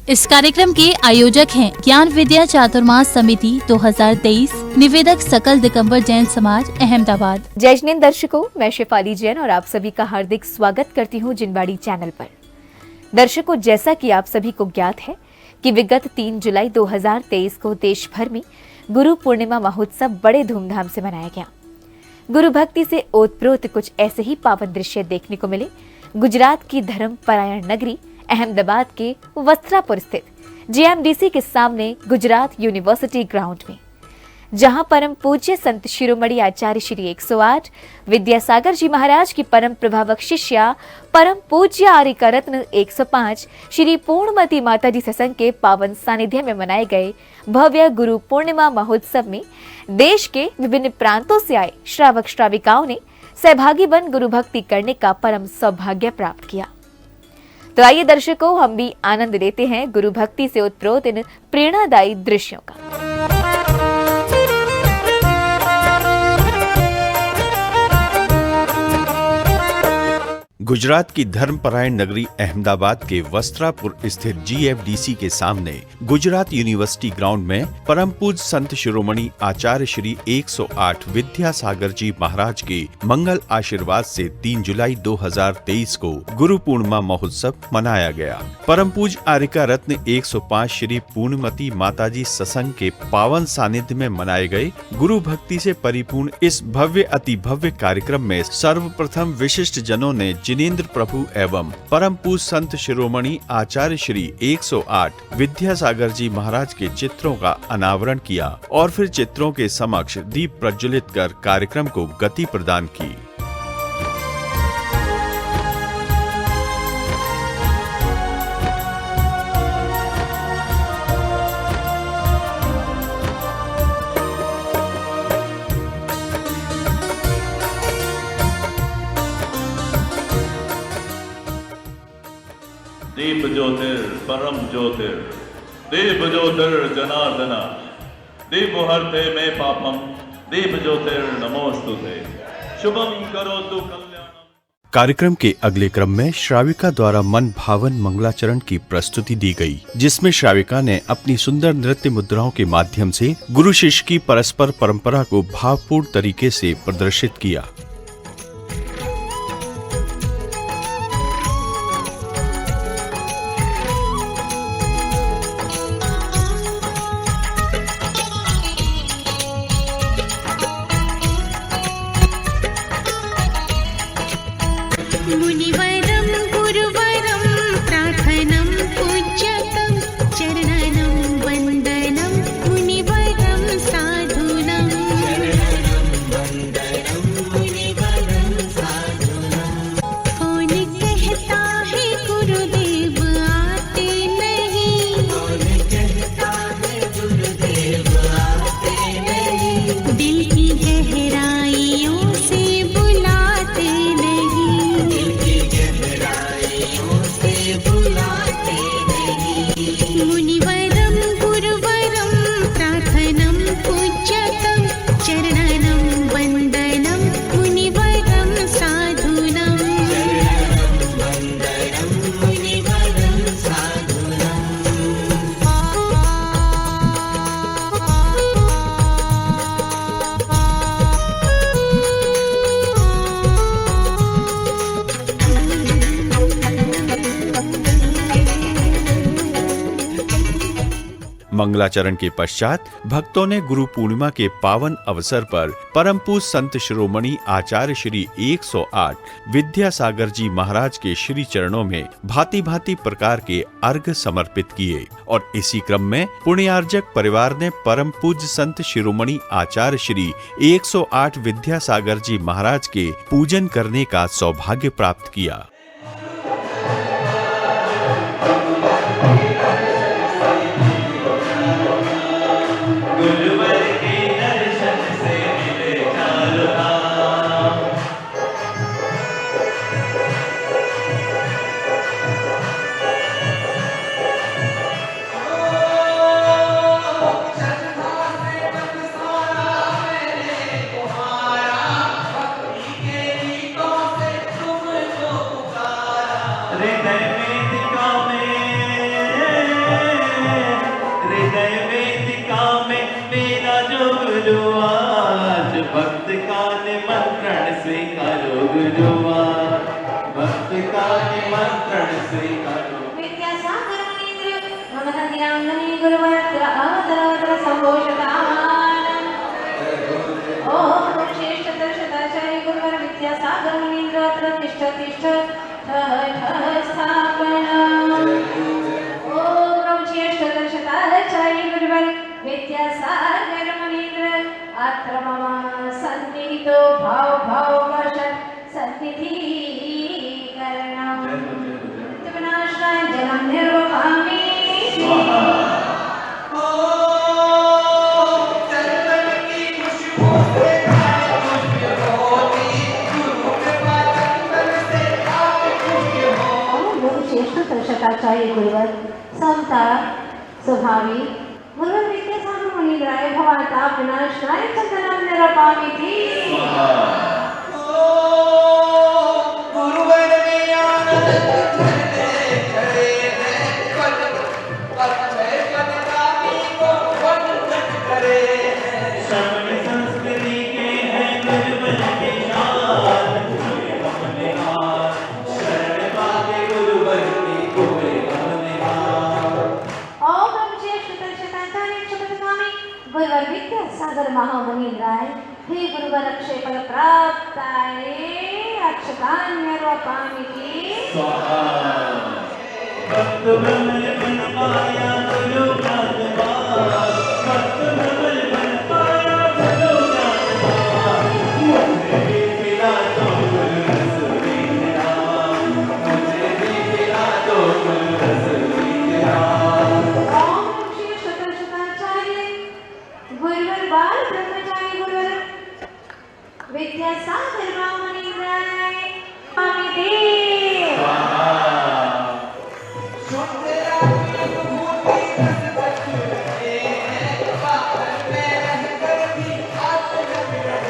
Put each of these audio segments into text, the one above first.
इस कार्यक्रम के आयोजक हैं ज्ञान विद्या चातुर्मास समिति 2023, निवेदक सकल दिगंबर जैन समाज अहमदाबाद। जय जिनेंद्र दर्शकों, मैं शेफाली जैन और आप सभी का हार्दिक स्वागत करती हूं जिनवाड़ी चैनल पर। दर्शकों, जैसा कि आप सभी को ज्ञात है कि विगत 3 जुलाई 2023 को देश भर में गुरु पूर्णिमा महोत्सव बड़े धूमधाम से मनाया गया। गुरु भक्ति से ओतप्रोत कुछ ऐसे ही पावन दृश्य देखने को मिले गुजरात की धर्म परायण नगरी अहमदाबाद के वस्त्रापुर स्थित JMDC के सामने गुजरात यूनिवर्सिटी ग्राउंड में, जहां परम पूज्य संत शिरोमणि आचार्य श्री 108 विद्यासागर जी महाराज की परम प्रभावक शिष्या परम पूज्य आर्यका रत्न 105 श्री पूर्णमती माता जी सत्संग के पावन सानिध्य में मनाए गए भव्य गुरु पूर्णिमा महोत्सव में देश के विभिन्न प्रांतों से आए श्रावक श्राविकाओं ने सहभागी बन गुरु भक्ति करने का परम सौभाग्य प्राप्त किया। तो आइए दर्शकों, हम भी आनंद लेते हैं गुरु भक्ति से उत्प्रोत इन प्रेरणादायी दृश्यों का। गुजरात की धर्मपरायण नगरी अहमदाबाद के वस्त्रापुर स्थित JMDC के सामने गुजरात यूनिवर्सिटी ग्राउंड में परम पूज्य संत शिरोमणि आचार्य श्री 108 विद्यासागर जी महाराज के मंगल आशीर्वाद से 3 जुलाई 2023 को गुरु पूर्णिमा महोत्सव मनाया गया। परम पूज्य आर्यका रत्न 105 श्री पूर्णमती माताजी सत्संग के पावन सानिध्य में मनाए गए गुरु भक्ति से परिपूर्ण इस भव्य अति भव्य कार्यक्रम में सर्वप्रथम विशिष्ट जनों ने जिनेंद्र प्रभु एवं परम पूज्य संत शिरोमणि आचार्य श्री 108 विद्यासागर जी महाराज के चित्रों का अनावरण किया और फिर चित्रों के समक्ष दीप प्रज्वलित कर कार्यक्रम को गति प्रदान की। दीप ज्योतिर परम ज्योतिर दीप ज्योतिर जनार्दना दीप हरते में पापम दीप ज्योतिर नमोस्तुते शुभम करोतु कल्याणम। कार्यक्रम के अगले क्रम में श्राविका द्वारा मन भावन मंगलाचरण की प्रस्तुति दी गई, जिसमें श्राविका ने अपनी सुंदर नृत्य मुद्राओं के माध्यम से गुरु शिष्य की परस्पर परंपरा को भावपूर्ण तरीके से प्रदर्शित किया। मुनिवरं गुरुवरं प्रार्थनं पूज्यतं चरणनं वन्दनं मुनिवरं साधूनं कौन कहता है गुरुदेव आते नहीं, दिल की गहराइयों से बुलाते नहीं, मुनिवरं गुरुवरं प्रार्थनं पूज्यतं चरणनं वन्दनं मुनिवरं साधूनं मंगलाचरण के पश्चात भक्तों ने गुरु पूर्णिमा के पावन अवसर पर परम पूज्य संत शिरोमणि आचार्य श्री 108 विद्यासागर जी महाराज के श्री चरणों में भांति भांति प्रकार के अर्घ समर्पित किए और इसी क्रम में पुण्यार्जक परिवार ने परम पूज्य संत शिरोमणि आचार्य श्री 108 विद्यासागर जी महाराज के पूजन करने का सौभाग्य प्राप्त किया। गुरुवार भक्त का निमंत्रण स्वीकारो गुरुवार भक्त का निमंत्रण स्वीकारो विद्यासागर मुनीन्द्र नमः गुरुवरत्र अवतरवत्र संभोषतामानं ओम श्रेष्ठ दर्शनाचार्य गुरुवर विद्यासागर मुनीन्द्र अत्र तिष्ठ तिष्ठ स्थापनम् ओम श्रेष्ठ दर्शनाचार्य गुरुवर विद्यासागर मुनीन्द्र अत्र मम सन्निहितो भाव भाव वर्षन् सन्निधि विनाशाय जलं निर्वहामि श्रेष्ठ गुरुवर समता स्वभावी गुरुवर विद्यासागर मुनीन्द्राय भवाताप विनाशाय चंदनं निरपामिति गुरुवर में आनंद झरने खड़े हैं पद अक्षय पदगामी को वंदन करे हैं श्रवण संस्कृति के हैं गुरुवर के शान कोई हमने हार शरण मांगे गुरुवर की कोई हमने हार ओम ब्रह्मज्येष्ठ दर्शनाचार्य क्षपथगामी गुरुवर विद्यासागर महामुनीन्द्राय हे गुरुवर अक्षय पद प्राप्ताय अक्षतान्यर्वपामिति स्वाहा भक्त भ्रमर बन पाया गुरु ज्ञानवान भक्त भ्रमर बन पाया गुरु ज्ञानवान मुझे भी मिला तो गुरु रसूली राम मुझे भी मिला तो गुरु रसूली राम ओम श्री शतशताचार्य गुरुवर बाल ब्रह्मचारी गुरुवर विद्यासागर महामुनीन्द्राय पामिति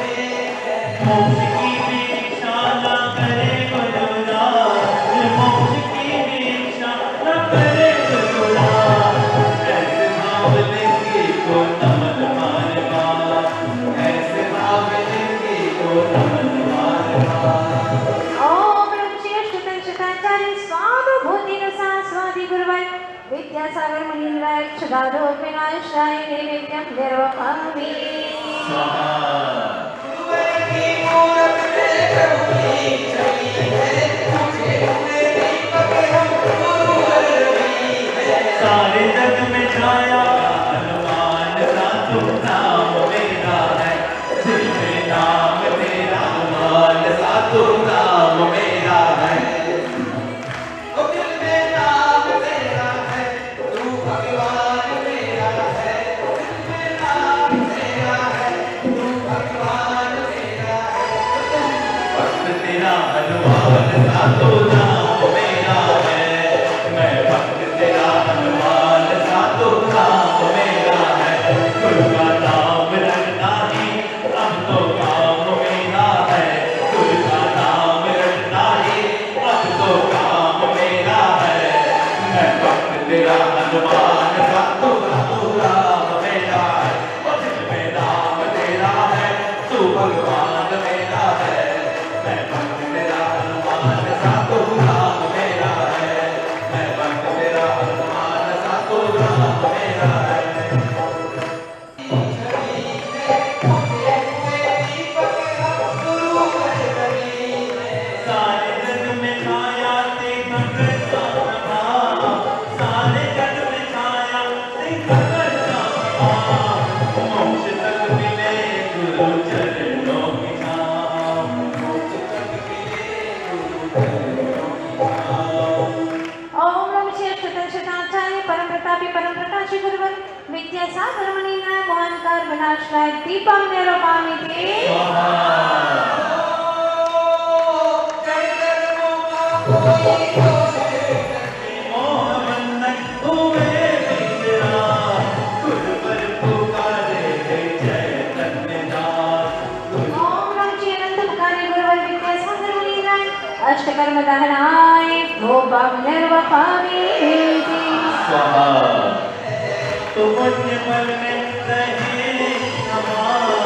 मोक्ष की दीक्षा न करे गुरुराज मोक्ष की दीक्षा न करे गुरुराज ऐसे भाव लेंगे को नमन मारवा ऐसे भाव लेंगे को नमन मारवा ओम ब्रह्मज्येष्ठ दर्शनाचार्य स्वानुभूतिरसा स्वादि गुरुवर विद्यासागर मुनीन्द्राय क्षुधादो विनाशाय नैवेद्यं निर्वहामि सारे जग में छाया हनुमान सा तुम नाम मेरा है दिल में नाम तेरा हनुमान सा तुम नाम मेरा है ओ दिल में नाम तेरा है तू भगवान मेरा है दिल में नाम तेरा है तू भगवान मेरा है भक्त तेरा हनुमान सा तो नाम मेरा है मैं भक्त तेरा हनुमान सा तो नाम मेरा है गुरु का नाम रटना ही अब तो काम मेरा है गुरु का नाम रटना ही अब तो काम मेरा है मैं भक्त तेरा हनुमान सा तो राम मेरा है और दिल में नाम तेरा है तू भगवान मेरा है मैं भक्त तेरा हनुमान सा तो राम मेरा है मैं भक्त तेरा हनुमान सा तो राम मेरा है सारे जग में छाया तेरा प्रताप सारे जग में छाया तेरा प्रताप मोक्ष तक मिले गुरु चरणों की छाँव मोक्ष तक मिले गुरु चरणों की छाँव ओम ब्रह्मज्येष्ठ दर्शनाचार्य परम प्रतापी परम प्रकाशी गुरुवर विद्यासागर मुनीन्द्राय मोहनकार विनाशाय दीपं निर्वपामिति ओम ब्रह्मज्येष्ठ अनंतकारी गुरुवर विद्यासागर मुनीन्द्राय अष्टकर्म दहनाय भोपं निर्वपामिति तो पुण्य फल में रहे हमारा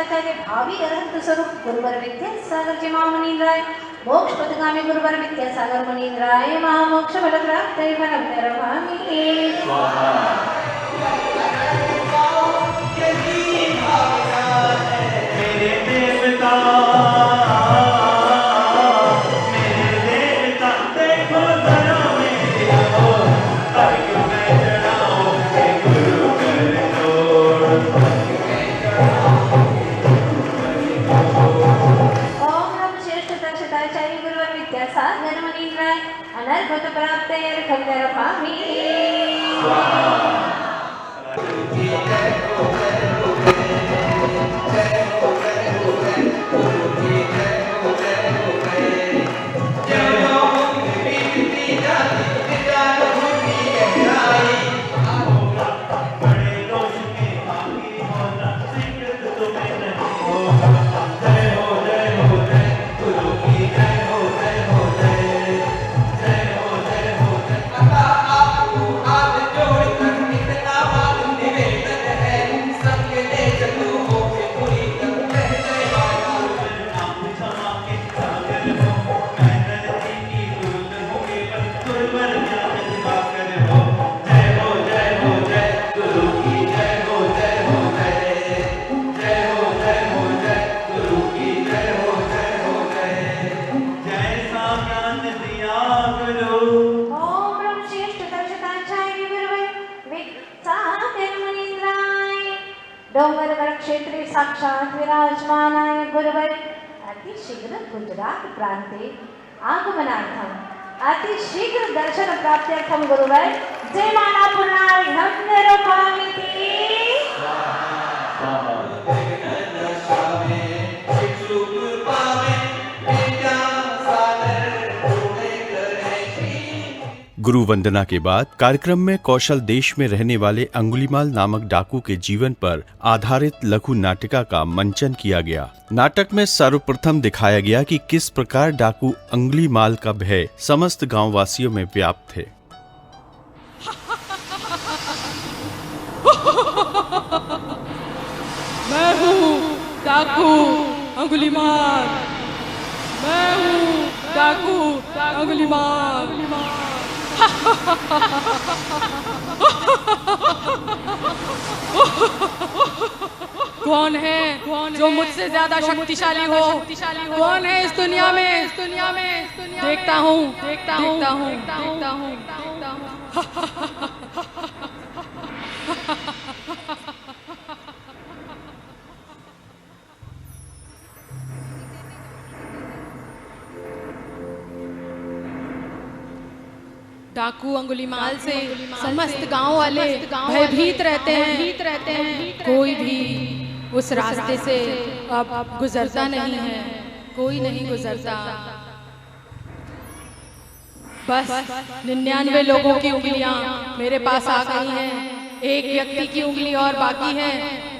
श्रीमदाचार्य भावी अरहंत स्वरूप गुरुवर विद्यासागर जी महामुनींद्राय मोक्ष पदगामी गुरुवर विद्यासागर मुनींद्राय महामोक्ष फल प्राप्त फलम नरभामि मेरे देवता देखो जरा मेरी ओर, अर्घ्य मैं चढ़ाऊं हे गुरु कर जोड़। ओम नमः श्रेष्ठ दक्षताचार्य गुरुवर विद्यासागर मुनींद्राय अनर्घत प्राप्त फलम नरभामि ओम ब्रह्म श्रेष्ठ दक्षताचार्य गुरुवर विद्यासागर मुनींद्राय डोंगर क्षेत्रे साक्षात् विराजमानाय गुरुवर अतिशीघ्र गुजरात प्रांते आगमनार्थम अतिशीघ्र दर्शन प्राप्त्यर्थम गुरुवर जयमाला पूर्णार्घ्यं निरूपयामि गुरु वंदना के बाद कार्यक्रम में कौशल देश में रहने वाले अंगुलीमाल नामक डाकू के जीवन पर आधारित लघु नाटिका का मंचन किया गया। नाटक में सर्वप्रथम दिखाया गया कि किस प्रकार डाकू अंगुलीमाल का भय समस्त गांववासियों में व्याप्त थे। मैं हूँ डाकू अंगुलीमाल, मैं हूँ डाकू अंगुलीमाल। कौन है जो मुझसे ज्यादा शक्तिशाली हो? कौन है इस दुनिया में? देखता हूँ। डाकू अंगुलीमाल से समस्त गांव वाले भयभीत रहते हैं। कोई भी उस रास्ते से अब गुजरता नहीं है, कोई नहीं गुजरता। बस 99 लोगों की उंगलियां मेरे पास आ गई हैं, एक व्यक्ति की उंगली और बाकी है।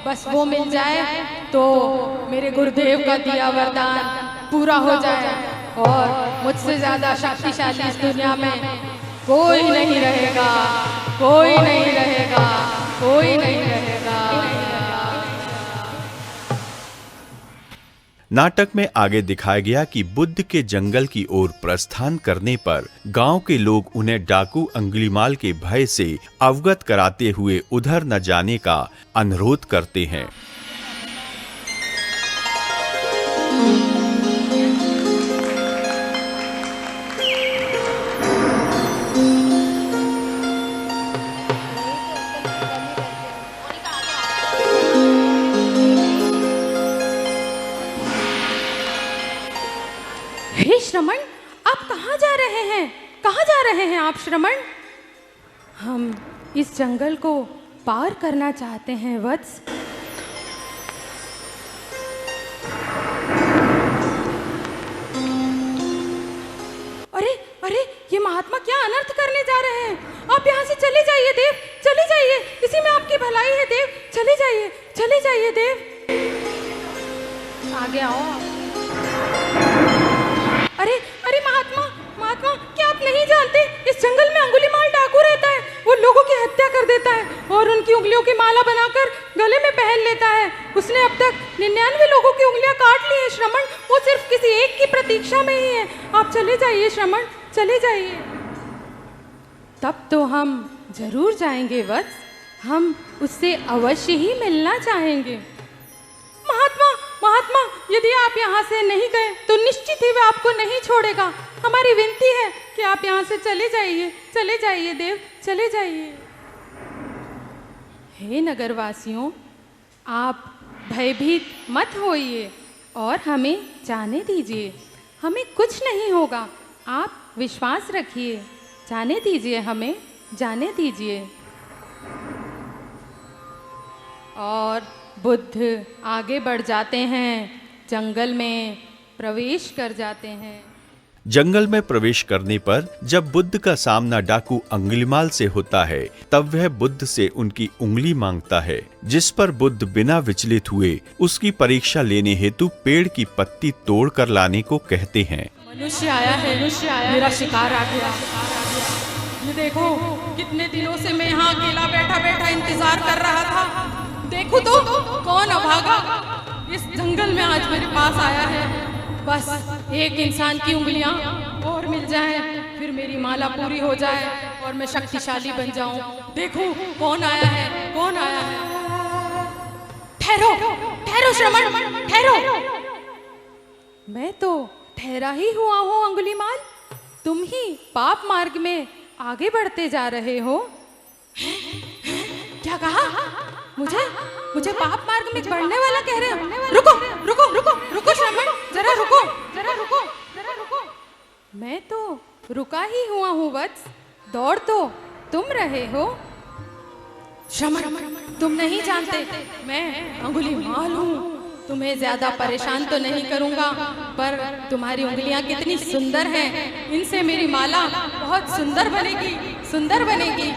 बस वो मिल जाए तो मेरे गुरुदेव का दिया वरदान पूरा हो जाए और मुझसे ज्यादा शक्तिशाली इस दुनिया में कोई नहीं रहेगा, कोई नहीं रहेगा, कोई नहीं रहेगा। नाटक में आगे दिखाया गया कि बुद्ध के जंगल की ओर प्रस्थान करने पर गांव के लोग उन्हें डाकू अंगुलीमाल के भय से अवगत कराते हुए उधर न जाने का अनुरोध करते हैं। हे श्रमण, आप कहाँ जा रहे हैं? कहाँ जा रहे हैं आप श्रमण? हम इस जंगल को पार करना चाहते हैं वत्स। अरे अरे, ये महात्मा क्या अनर्थ करने जा रहे हैं? आप यहाँ से चले जाइए देव, चले जाइए, इसी में आपकी भलाई है देव। चले जाइए, चले जाइए देव, आगे आओ। अरे अरे महात्मा, महात्मा, क्या आप नहीं जानते इस जंगल में अंगुलीमाल डाकू रहता है? वो लोगों की हत्या कर देता है और उनकी उंगलियों की माला बनाकर गले में पहन लेता है। उसने अब तक 99 लोगों की उंगलियां काट ली हैं श्रमण, वो सिर्फ किसी एक की प्रतीक्षा में ही है। आप चले जाइए श्रमण, चले जाइए। तब तो हम जरूर जाएंगे वत्स, हम उससे अवश्य ही मिलना चाहेंगे। महात्मा, महात्मा, यदि आप यहाँ से नहीं गए तो निश्चित ही वह आपको नहीं छोड़ेगा। हमारी विनती है कि आप यहाँ से चले जाइए, चले जाइए देव, चले जाइए। हे नगरवासियों, आप भयभीत मत होइए और हमें जाने दीजिए। हमें कुछ नहीं होगा, आप विश्वास रखिए। जाने दीजिए, हमें जाने दीजिए। और बुद्ध आगे बढ़ जाते हैं, जंगल में प्रवेश कर जाते हैं। जंगल में प्रवेश करने पर जब बुद्ध का सामना डाकू अंगुलीमाल से होता है, तब वह बुद्ध से उनकी उंगली मांगता है, जिस पर बुद्ध बिना विचलित हुए उसकी परीक्षा लेने हेतु पेड़ की पत्ती तोड़ कर लाने को कहते हैं। मनुष्य आया है, मेरा शिकार आ गया। ये देखो, कितने दिनों से मैं यहाँ अकेला बैठा बैठा इंतजार कर रहा था। देखो तो कौन अभागा इस जंगल में आज मेरे पास आया है। बस एक इंसान की उंगलियां और मिल जाएं, फिर मेरी माला पूरी हो जाए और मैं शक्तिशाली बन जाऊं। देखो कौन आया है, कौन आया है। ठहरो, ठहरो श्रमण, ठहरो। मैं तो ठहरा ही हुआ हूँ अंगुलीमाल, तुम ही पाप मार्ग में आगे बढ़ते जा रहे हो। क्या कहा? मुझे पाप मार्ग में बढ़ने वाला कह रहे हो? रुको रुको रुको रुको श्रमण, जरा रुको, जरा रुको, जरा रुको। मैं तो रुका ही हुआ हूँ वत्स, दौड़ तो तुम रहे हो। श्रमण, तुम नहीं जानते मैं अंगुलीमाल हूँ। तुम्हें ज्यादा परेशान तो नहीं करूंगा, पर तुम्हारी उंगलियां कितनी सुंदर हैं, इनसे मेरी माला बहुत सुंदर बनेगी, सुंदर बनेगी।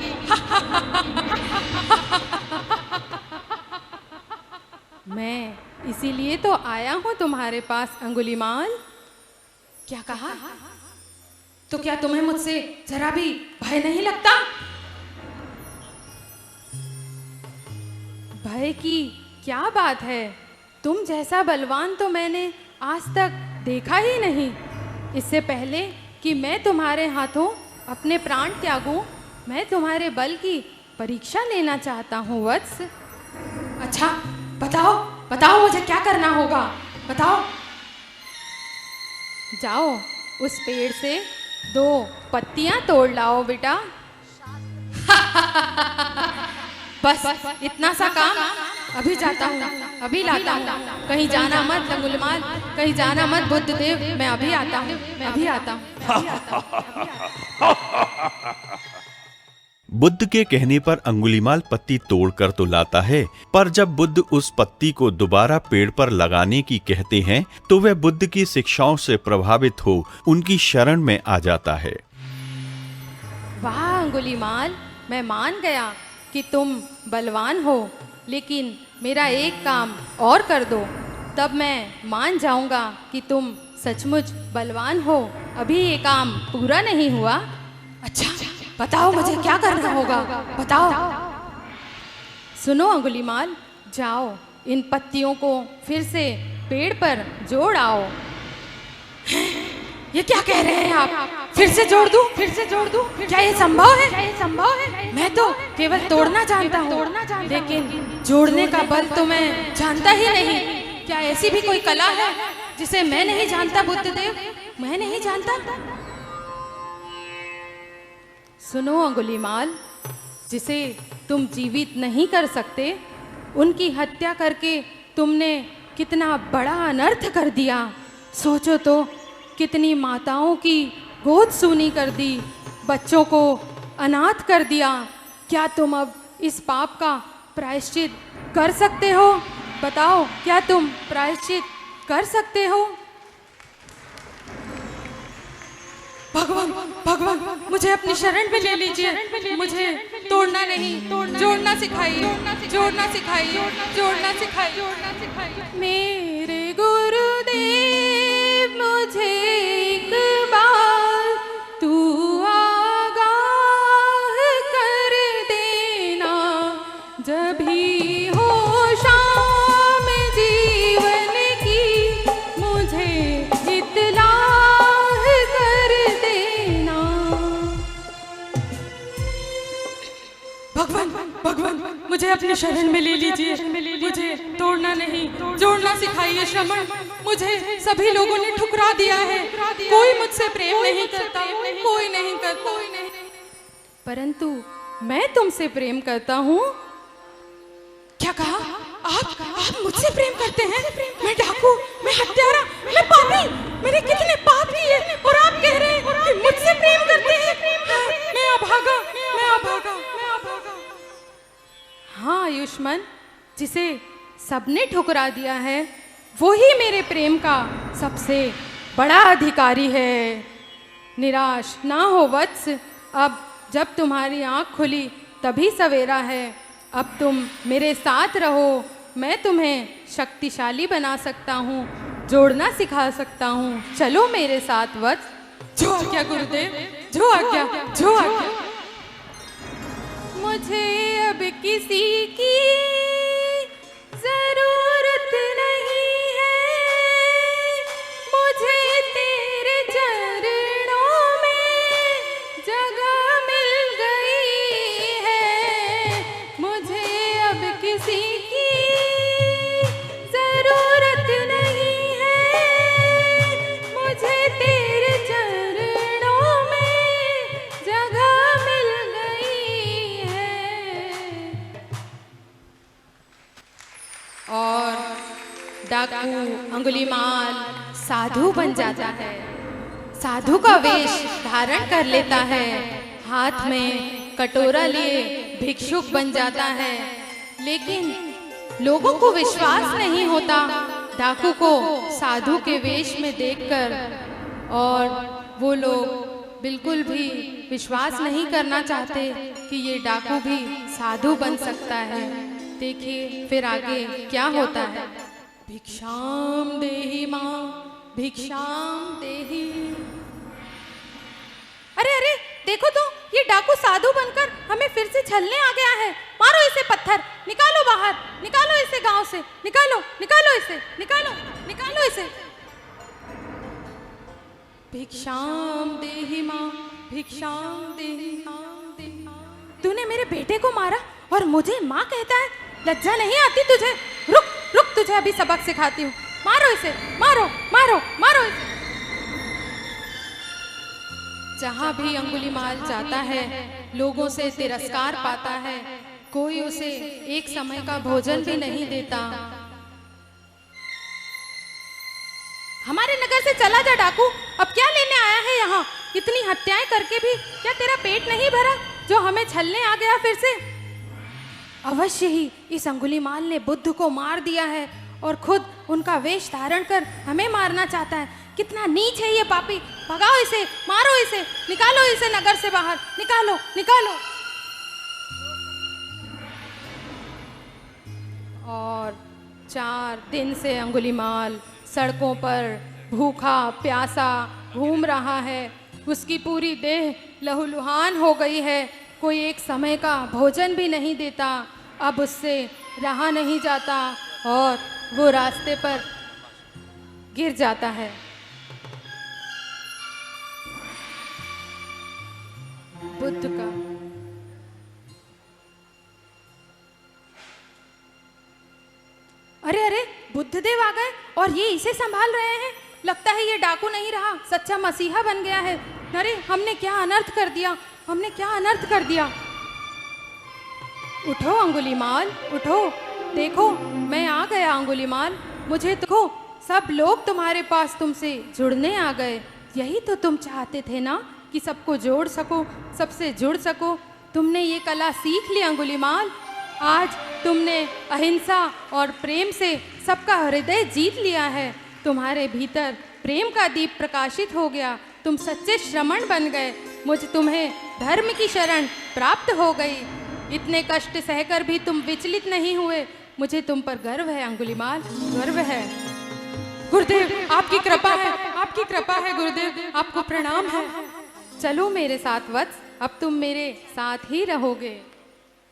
मैं इसीलिए तो आया हूं तुम्हारे पास अंगुलीमाल। क्या कहा? तो क्या तुम्हें मुझसे जरा भी भय नहीं लगता? भय की क्या बात है, तुम जैसा बलवान तो मैंने आज तक देखा ही नहीं। इससे पहले कि मैं तुम्हारे हाथों अपने प्राण त्यागूं, मैं तुम्हारे बल की परीक्षा लेना चाहता हूँ वत्स। अच्छा, बताओ बताओ मुझे क्या करना होगा, बताओ। जाओ उस पेड़ से 2 पत्तियां तोड़ लाओ बेटा। बस इतना सा काम, अभी जाता हूँ, अभी लाता हूँ। कहीं जाना मत अंगुलीमाल, कहीं जाना मत बुद्ध देव, मैं अभी आता हूँ, मैं अभी आता हूँ। बुद्ध के कहने पर अंगुलीमाल पत्ती तोड़कर तो लाता है, पर जब बुद्ध उस पत्ती को दोबारा पेड़ पर लगाने की कहते हैं, तो वह बुद्ध की शिक्षाओं से प्रभावित हो उनकी शरण में आ जाता है। वाह अंगुलीमाल, मैं मान गया कि तुम बलवान हो, लेकिन मेरा एक काम और कर दो, तब मैं मान जाऊंगा कि तुम सचमुच बलवान हो। अभी ये काम पूरा नहीं हुआ। अच्छा, बताओ मुझे क्या करना होगा, बताओ। सुनो अंगुलीमाल, जाओ इन पत्तियों को फिर से पेड़ पर जोड़ आओ। ये क्या कह रहे हैं आप? फिर से जोड़ दूं? फिर से जोड़ दूं? क्या ये संभव है? क्या ये संभव है? मैं तो केवल तोड़ना जानता हूँ, लेकिन जोड़ने का बल तो मैं जानता ही नहीं। क्या ऐसी भी कोई कला है जिसे मैं नहीं जानता बुद्ध देव, मैं नहीं जानता? सुनो अंगुलीमाल, जिसे तुम जीवित नहीं कर सकते, उनकी हत्या करके तुमने कितना बड़ा अनर्थ कर दिया। सोचो तो, कितनी माताओं की गोद सूनी कर दी, बच्चों को अनाथ कर दिया। क्या तुम अब इस पाप का प्रायश्चित कर सकते हो? बताओ, क्या तुम प्रायश्चित कर सकते हो? भगवान, भगवान, मुझे अपनी शरण में ले लीजिए। मुझे तोड़ना नहीं, जोड़ना सिखाइए, जोड़ना सिखाइए, जोड़ना सिखाइए। मेरे गुरुदेव, मुझे एक बार तू आगाह कर अपनी शरण में ले लीजिए। मुझे तोड़ना नहीं, जोड़ना सिखाइए श्रमण। मुझे सभी लोगों ने ठुकरा दिया है, कोई मुझसे प्रेम नहीं करता, कोई नहीं करता, परंतु मैं तुमसे प्रेम करता हूँ। क्या कहा? आप मुझसे प्रेम करते हैं? मैं डाकू, मैं हत्यारा, मैं पापी, मैंने कितने पाप किए और आप कह रहे हैं कि मुझसे प्रेम करते हैं? मैं अभागा, मैं अभागा, मैं अभागा। हाँ आयुष्मान, जिसे सबने ठुकरा दिया है वो ही मेरे प्रेम का सबसे बड़ा अधिकारी है। निराश ना हो वत्स, अब जब तुम्हारी आँख खुली तभी सवेरा है। अब तुम मेरे साथ रहो, मैं तुम्हें शक्तिशाली बना सकता हूँ, जोड़ना सिखा सकता हूँ। चलो मेरे साथ वत्स। जो आज्ञा गुरुदेव, जो आज्ञा, जो आज्ञा। मुझे अब किसी की जरूरत नहीं है, मुझे तेरे चरणों में जगह मिल गई है। मुझे अब किसी की जरूरत नहीं है, मुझे तेरे चरणों में जगह मिल गई है। और डाकू अंगुलीमाल साधु बन जाता है, साधु का वेश धारण कर लेता है, हाथ में कटोरा लिए भिक्षुक बन जाता है। लेकिन लोगों को विश्वास नहीं होता डाकू को साधु के वेश में देखकर, और वो लोग बिल्कुल भी विश्वास नहीं करना चाहते कि ये डाकू भी साधु बन सकता है। देखिए फिर आगे क्या होता है। भिक्षाम देहि मां, भिक्षाम देहि। अरे अरे देखो तो, ये डाकू साधु बनकर हमें फिर से छलने आ गया है। मारो इसे पत्थर, निकालो बाहर, निकालो इसे गांव से, निकालो, निकालो इसे, निकालो, निकालो इसे। भिक्षाम देहि मां, भिक्षाम देहि मां। तूने मेरे बेटे को मारा और मुझे माँ कहता है? लज्जा नहीं आती तुझे? रुक रुक, तुझे अभी सबक सिखाती हूँ। मारो इसे, मारो मारो मारो इसे। जहाँ भी अंगुलीमाल जाता है लोगों से तिरस्कार पाता है, कोई उसे एक समय का भोजन भी नहीं देता। हमारे नगर से चला जा डाकू, अब क्या लेने आया है यहाँ? इतनी हत्याएं करके भी क्या तेरा पेट नहीं भरा जो हमें छलने आ गया फिर से? अवश्य ही इस अंगुलीमाल ने बुद्ध को मार दिया है और खुद उनका वेश धारण कर हमें मारना चाहता है। कितना नीच है ये पापी। भगाओ इसे, मारो इसे, निकालो इसे नगर से बाहर, निकालो, निकालो। और 4 दिन से अंगुलीमाल सड़कों पर भूखा प्यासा घूम रहा है। उसकी पूरी देह लहूलुहान हो गई है, कोई एक समय का भोजन भी नहीं देता। अब उससे रहा नहीं जाता और वो रास्ते पर गिर जाता है। बुद्ध का अरे अरे, बुद्धदेव आ गए और ये इसे संभाल रहे हैं। लगता है ये डाकू नहीं रहा, सच्चा मसीहा बन गया है। अरे हमने क्या अनर्थ कर दिया, हमने क्या अनर्थ कर दिया। उठो अंगुलीमाल, उठो, देखो मैं आ गया अंगुलीमाल। मुझे देखो, सब लोग तुम्हारे पास तुमसे जुड़ने आ गए। यही तो तुम चाहते थे ना, कि सबको जोड़ सको, सबसे जुड़ सको। तुमने ये कला सीख ली अंगुलीमाल। आज तुमने अहिंसा और प्रेम से सबका हृदय जीत लिया है। तुम्हारे भीतर प्रेम का दीप प्रकाशित हो गया, तुम सच्चे श्रमण बन गए। मुझे तुम्हें धर्म की शरण प्राप्त हो गई। इतने कष्ट सहकर भी तुम विचलित नहीं हुए। मुझे तुम पर गर्व है अंगुलीमाल, गर्व है। गुरुदेव आपकी कृपा है, आपकी कृपा है गुरुदेव, आपको प्रणाम है। चलो मेरे साथ वत्स, अब तुम मेरे साथ ही रहोगे।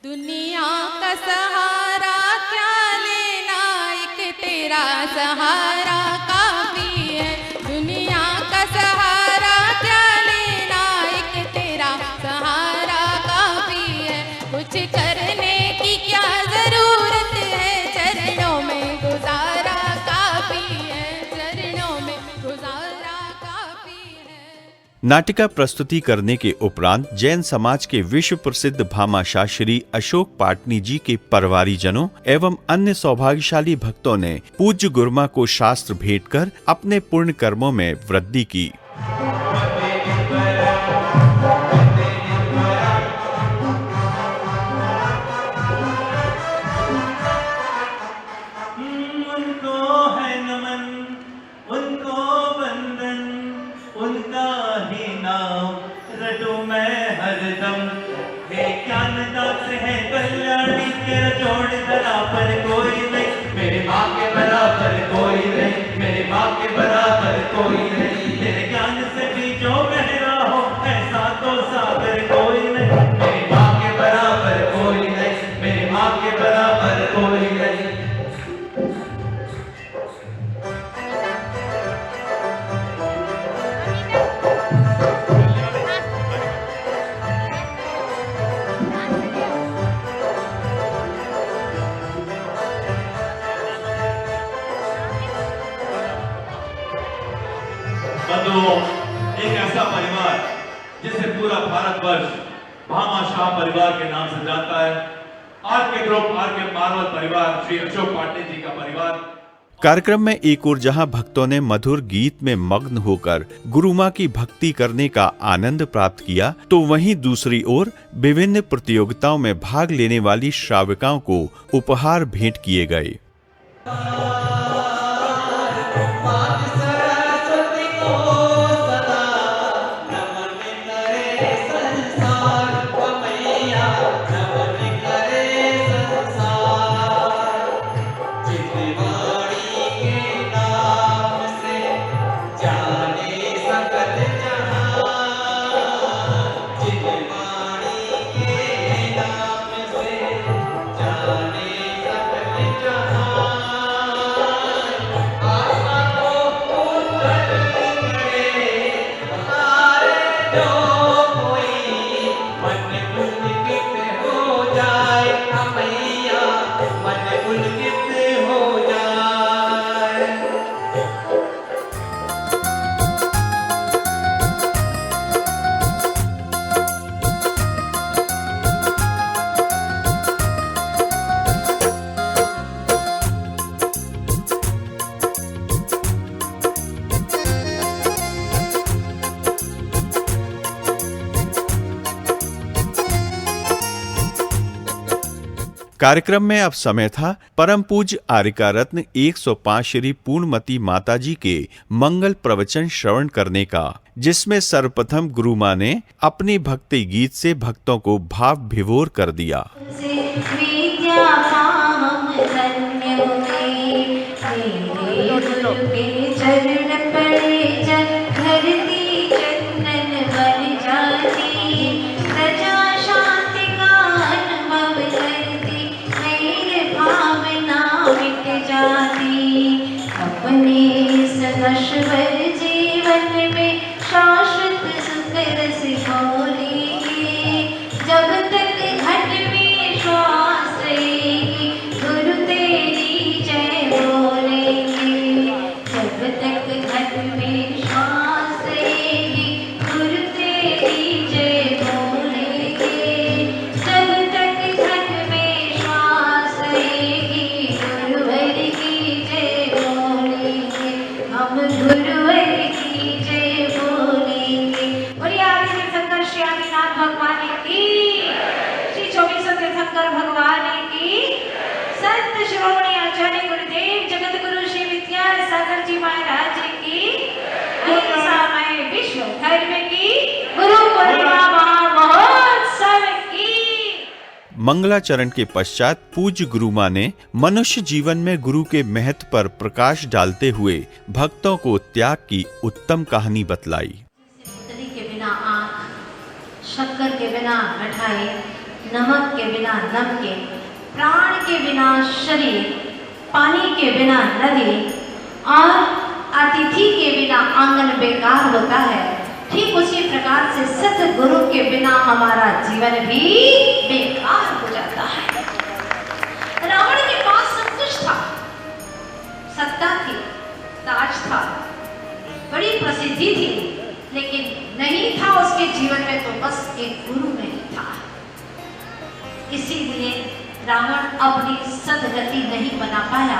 दुनिया का सहारा क्या लेना, एक तेरा सहारा काफी है। दुनिया का सहारा क्या लेना, एक तेरा सहारा काफी है। कुछ करने की क्या नाटिका प्रस्तुति करने के उपरांत जैन समाज के विश्व प्रसिद्ध भामाशाह श्री अशोक पाटनी जी के परिवारीजनों एवं अन्य सौभाग्यशाली भक्तों ने पूज्य गुरुमा को शास्त्र भेंट कर अपने पुण्य कर्मों में वृद्धि की। एक ऐसा परिवार जिसे पूरा भारतवर्ष भामाशाह परिवार के नाम से जानता है, आरके ग्रुप आरके मारवत परिवार, श्री अशोक पाटनी जी का परिवार। कार्यक्रम में एक ओर जहां भक्तों ने मधुर गीत में मग्न होकर गुरुमा की भक्ति करने का आनंद प्राप्त किया, तो वहीं दूसरी ओर विभिन्न प्रतियोगिताओं में भाग लेने वाली श्राविकाओं को उपहार भेंट किए गए। कार्यक्रम में अब समय था परम पूज्य आर्यका रत्न 105 श्री पूर्णमती माता जी के मंगल प्रवचन श्रवण करने का, जिसमें सर्वप्रथम गुरुमा ने अपनी भक्ति गीत से भक्तों को भाव विभोर कर दिया। नश्वर जीवन में शाश्वत सुख रस घोलेंगे, जब तक घट में श्वास रहेगी गुरु तेरी जय बोलेंगे, जब तक घट में श्वास रहेगी गुरु तेरी जय बोलेंगे, जब तक घट में श्वास रहेगी गुरुवर की जय बोलेंगे, हम गुरुवर की जय बोलेंगे। और आदि तीर्थंकर श्री आदिनाथ भगवान की, श्री 24 तीर्थंकर भगवान की, संत शिरोमणि आचार्य गुरुदेव जगत गुरु श्री विद्यासागर जी महाराज की, अहिंसामय विश्व धर्म की, गुरु पूर्णिमा महोत्सव की। मंगलाचरण के पश्चात पूज्य गुरुमा ने मनुष्य जीवन में गुरु के महत्व पर प्रकाश डालते हुए भक्तों को त्याग की उत्तम कहानी बतलाई। पुतली के बिना आँख, शक्कर के बिना मिठाई, नमक के बिना नमके, प्राण के बिना शरीर, पानी के बिना नदी और अतिथि के बिना आंगन बेकार होता है, ठीक उसी प्रकार से सतगुरु के बिना हमारा जीवन भी बेकार हो जाता है। रावण के पास सब कुछ था, सत्ता थी, ताज था, बड़ी प्रसिद्धि थी, लेकिन नहीं नहीं था उसके जीवन में, तो बस एक गुरु नहीं था। इसीलिए रावण अपनी सदगति नहीं बना पाया,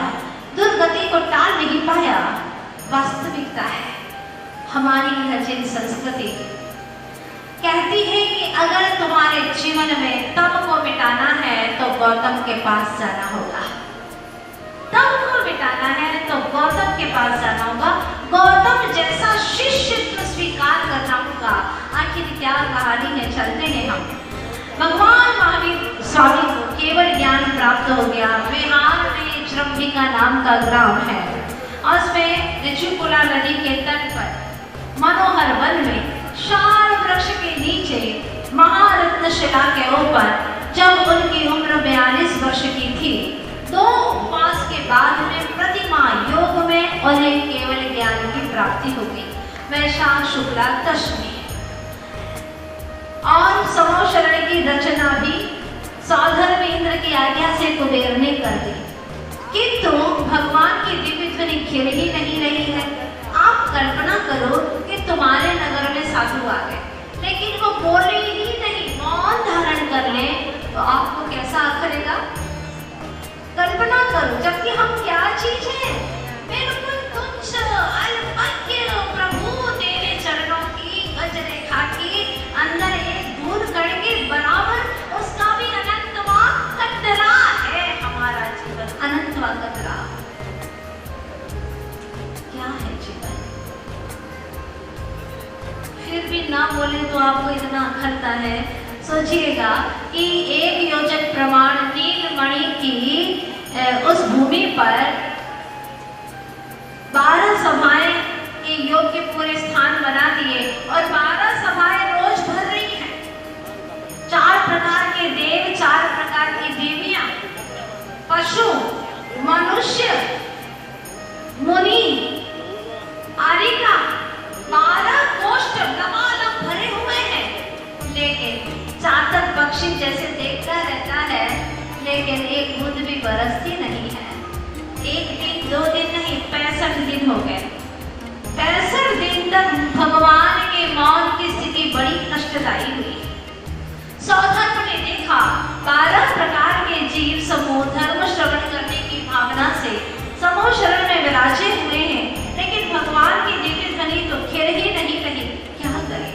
दुर्गति को टाल नहीं पाया। वास्तविकता है हमारी यह जिन संस्कृति कहती है कि अगर तुम्हारे जीवन में तप को मिटाना है तो गौतम के पास जाना होगा, तप को मिटाना है तो गौतम के पास जाना होगा, गौतम जैसा शिष्य स्वीकार करना होगा। आखिर क्या कहानी है, चलते हैं हम। भगवान महावीर स्वामी को केवल ज्ञान प्राप्त हो गया। बिहार में जृंभिका नाम का ग्राम है और उसमें ऋषिकुला नदी के तट पर मनोहर वन में शाल वृक्ष के नीचे महारत्न शिला के ऊपर जब उनकी उम्र 42 वर्ष की थी, 2 उपवास के बाद में प्रतिमा योग में उन्हें केवल ज्ञान की प्राप्ति हो गई। वैशाख शुक्ला दशमी और समो शरण की रचना भी सौधर्मेंद्र की आज्ञा से कुबेर ने कर दी, किंतु भगवान की दिव्य ध्वनि खिल ही नहीं रही है। आप कल्पना करो कि तुम्हारे नगर में साधु आ गए, लेकिन वो बोले ही नहीं, मौन धारण कर ले, तो आपको कैसा आखरेगा? कल्पना करो, जबकि हम क्या चीज हैं, बिल्कुल तुच्छ अल्पज्ञ प्रभु तेरे चरणों की गज रेखा की अंदर एक दूर कण के बराबर, उसका भी अनंतवा कतरा है हमारा जीवन, अनंतवा कतरा। क्या है जीवन? फिर भी ना बोले तो आपको इतना खलता है। सोचिएगा कि 1 योजन प्रमाण नीलमणि की उस भूमि पर 12 सभाएं के योग्य पूरे स्थान बना दिए और 12 सभाएं रोज भर रही हैं। 4 प्रकार के देव, 4 प्रकार की देवियां, पशु, मनुष्य, मुनि, आरिका, 12 कोष्ठ लबालब भरे हुए हैं। लेकिन चातक पक्षी जैसे देखता रहता है, लेकिन एक बूंद भी बरसती नहीं है। 1 दिन 2 दिन नहीं, 65 दिन हो गए। 65 दिन तक भगवान के मौन की स्थिति बड़ी कष्टदायी हुई। सौधर्म ने देखा 12 प्रकार के जीव समूह धर्म श्रवण करने की भावना से समूह शरण में विराजे हुए हैं, लेकिन भगवान की दिव्य ध्वनि तो खिल ही नहीं रही। क्या करें?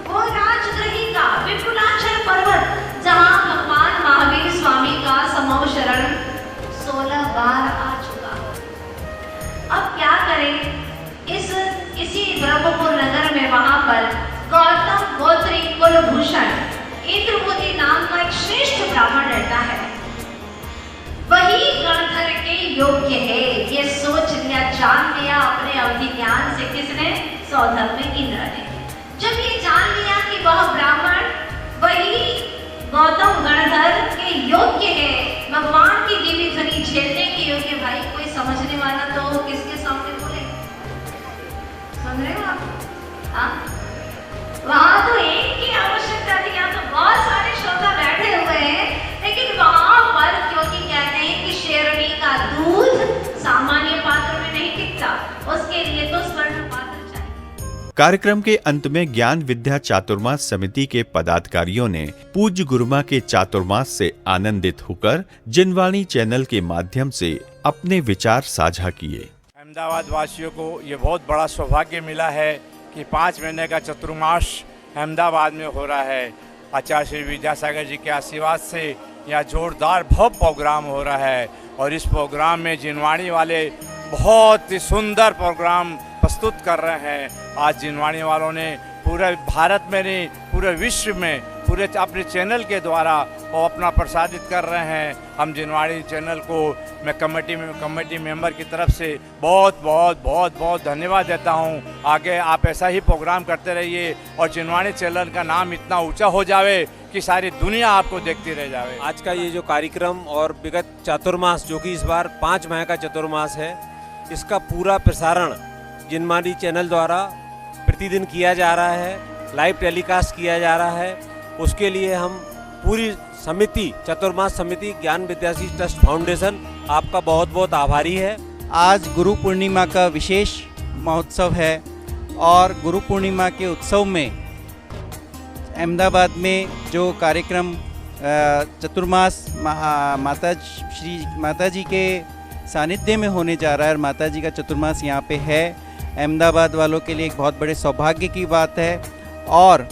वो राजगृही का विपुलाचल पर्वत जहाँ भगवान महावीर स्वामी का समूह शरण 16 बार आ चुका। अब क्या करें? इसी ब्रह्मपुर नगर में वहां पर गौतम गोत्री कुलभूषण इंद्रबुद्धि नाम का एक श्रेष्ठ ब्राह्मण रहता है। वही गणधर के योग्य है, ये सोच लिया, जान लिया अपने अवधि ज्ञान से। किसने? सौधर्म इंद्र ने। जब ये जान लिया कि वह ब्राह्मण वही गौतम गणधर के योग्य है, भगवान की दिव्य ध्वनि झेलने के योग्य, भाई कोई समझने वाला तो किसके सामने बोले? सुन रहे हो आप? वहां तो एक की आवश्यकता थी, यहाँ तो बहुत सारे श्रोता बैठे हुए हैं, लेकिन वहां पर क्योंकि कहते हैं कि शेरनी का दूध सामान्य पात्र में नहीं टिकता, उसके लिए तो स्वर्ण पात्र चाहिए। कार्यक्रम के अंत में ज्ञान विद्या चातुर्मास समिति के पदाधिकारियों ने पूज्य गुरुमा के चातुर्मास से आनंदित होकर जिनवाणी चैनल के माध्यम से अपने विचार साझा किए। अहमदाबाद वासियों को ये बहुत बड़ा सौभाग्य मिला है कि 5 महीने का चतुर्मास अहमदाबाद में हो रहा है। आचार्य श्री विद्यासागर जी के आशीर्वाद से यहाँ जोरदार भव्य प्रोग्राम हो रहा है और इस प्रोग्राम में जिनवाणी वाले बहुत ही सुंदर प्रोग्राम प्रस्तुत कर रहे हैं। आज जिनवाणी वालों ने पूरे भारत में नहीं, पूरे विश्व में पूरे अपने चैनल के द्वारा वो अपना प्रसारित कर रहे हैं। हम जिनवाणी चैनल को मैं कमेटी मेंबर की तरफ से बहुत धन्यवाद देता हूं। आगे आप ऐसा ही प्रोग्राम करते रहिए और जिनवाणी चैनल का नाम इतना ऊंचा हो जावे कि सारी दुनिया आपको देखती रह जावे। आज का ये जो कार्यक्रम और विगत चातुर्मास, जो कि इस बार 5 माह का चतुर्मास है, इसका पूरा प्रसारण जिनवाणी चैनल द्वारा प्रतिदिन किया जा रहा है, लाइव टेलीकास्ट किया जा रहा है। उसके लिए हम पूरी समिति, चतुर्मास समिति, ज्ञान विद्यासीष ट्रस्ट फाउंडेशन आपका बहुत आभारी है। आज गुरु पूर्णिमा का विशेष महोत्सव है और गुरु पूर्णिमा के उत्सव में अहमदाबाद में जो कार्यक्रम चतुर्मास माता जी के सानिध्य में होने जा रहा है और माता जी का चतुर्मास यहाँ पे है, अहमदाबाद वालों के लिए एक बहुत बड़े सौभाग्य की बात है। और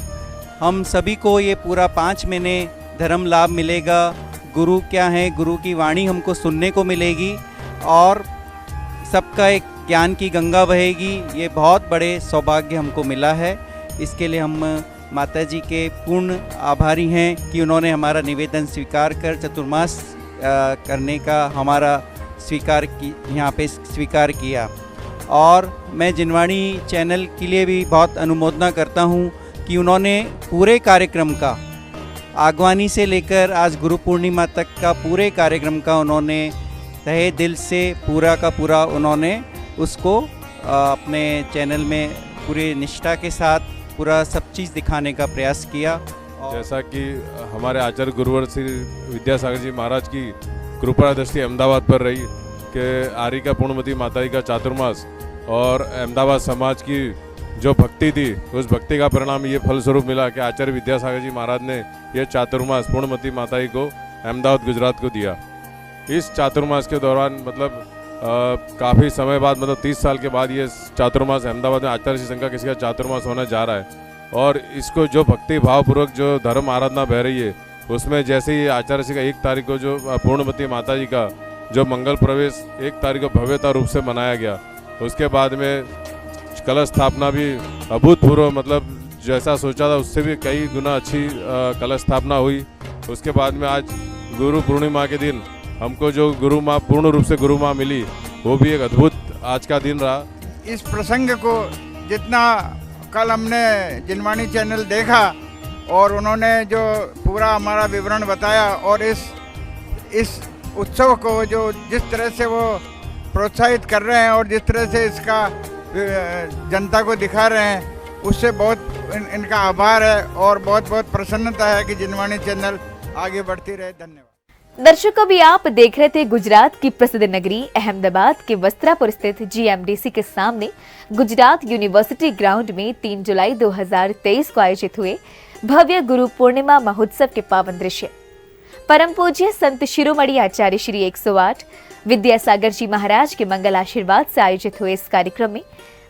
हम सभी को ये पूरा 5 महीने धर्म लाभ मिलेगा। गुरु क्या है, गुरु की वाणी हमको सुनने को मिलेगी और सबका एक ज्ञान की गंगा बहेगी। ये बहुत बड़े सौभाग्य हमको मिला है। इसके लिए हम माता जी के पूर्ण आभारी हैं कि उन्होंने हमारा निवेदन स्वीकार कर चतुर्मास करने का हमारा यहाँ पे स्वीकार किया। और मैं जिनवाणी चैनल के लिए भी बहुत अनुमोदना करता हूँ कि उन्होंने पूरे कार्यक्रम का आगवानी से लेकर आज गुरु पूर्णिमा तक का पूरे कार्यक्रम का उन्होंने तहे दिल से पूरा का पूरा उन्होंने उसको अपने चैनल में पूरे निष्ठा के साथ पूरा सब चीज़ दिखाने का प्रयास किया। जैसा कि हमारे आचार्य गुरुवर श्री विद्यासागर जी महाराज की कृपा दृष्टि अहमदाबाद पर रही कि आरिका पूर्णमती माता जी का चातुर्मास और अहमदाबाद समाज की जो भक्ति थी, उस भक्ति का परिणाम ये फलस्वरूप मिला कि आचार्य विद्यासागर जी महाराज ने यह चातुर्मास पूर्णमती माता जी को अहमदाबाद गुजरात को दिया। इस चातुर्मास के दौरान मतलब काफ़ी समय बाद मतलब 30 साल के बाद ये चातुर्मास अहमदाबाद में आचार्य श्री शंकर किसी का चातुर्मास होने जा रहा है। और इसको जो भक्ति भावपूर्वक जो धर्म आराधना बह रही है, उसमें जैसे ही आचार्य श्री का 1 तारीख को जो पूर्णमती माता जी का जो मंगल प्रवेश 1 तारीख को भव्यता रूप से मनाया गया, उसके बाद में कलश स्थापना भी अभूतपूर्व मतलब जैसा सोचा था उससे भी कई गुना अच्छी कलश स्थापना हुई। उसके बाद में आज गुरु पूर्णिमा के दिन हमको जो गुरु माँ पूर्ण रूप से गुरु माँ मिली, वो भी एक अद्भुत आज का दिन रहा। इस प्रसंग को जितना कल हमने जिनवाणी चैनल देखा और उन्होंने जो पूरा हमारा विवरण बताया और इस उत्सव को जो जिस तरह से वो प्रोत्साहित कर रहे हैं और जिस तरह से इसका जनता को दिखा रहे हैं, उससे बहुत इनका आभार है और बहुत बहुत प्रसन्नता है कि जिनवाणी चैनल आगे बढ़ती रहे। धन्यवाद। दर्शकों, भी आप देख रहे थे गुजरात की प्रसिद्ध नगरी अहमदाबाद के वस्त्रापुर स्थित GMDC के सामने गुजरात यूनिवर्सिटी ग्राउंड में 3 जुलाई 2023 को आयोजित हुए भव्य गुरु पूर्णिमा महोत्सव के पावन दृश्य। परम पूज्य संत शिरोमणि आचार्य श्री 108 विद्यासागर जी महाराज के मंगल आशीर्वाद से आयोजित हुए इस कार्यक्रम में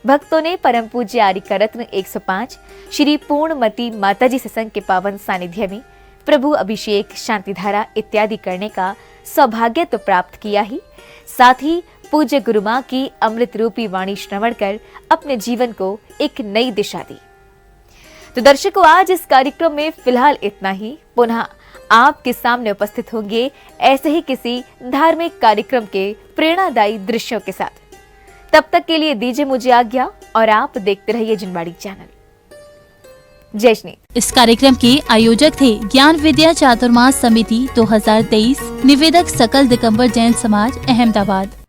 भक्तों ने परम पूज्य आरिका रत्न 105 श्री पूर्णमती माताजी सत्संग के पावन सानिध्य में प्रभु अभिषेक, शांतिधारा इत्यादि करने का सौभाग्य तो प्राप्त किया ही, साथ ही पूज्य गुरु मां की अमृत रूपी वाणी श्रवण कर अपने जीवन को एक नई दिशा दी। तो दर्शकों, आज इस कार्यक्रम में फिलहाल इतना ही। पुनः आपके सामने उपस्थित होंगे ऐसे ही किसी धार्मिक कार्यक्रम के प्रेरणादायी दृश्यों के साथ। तब तक के लिए दीजिए मुझे आज्ञा और आप देखते रहिए जिनवाणी चैनल। जय श्री। इस कार्यक्रम के आयोजक थे ज्ञान विद्या चातुर्मास समिति 2023, निवेदक सकल दिगंबर जैन समाज अहमदाबाद।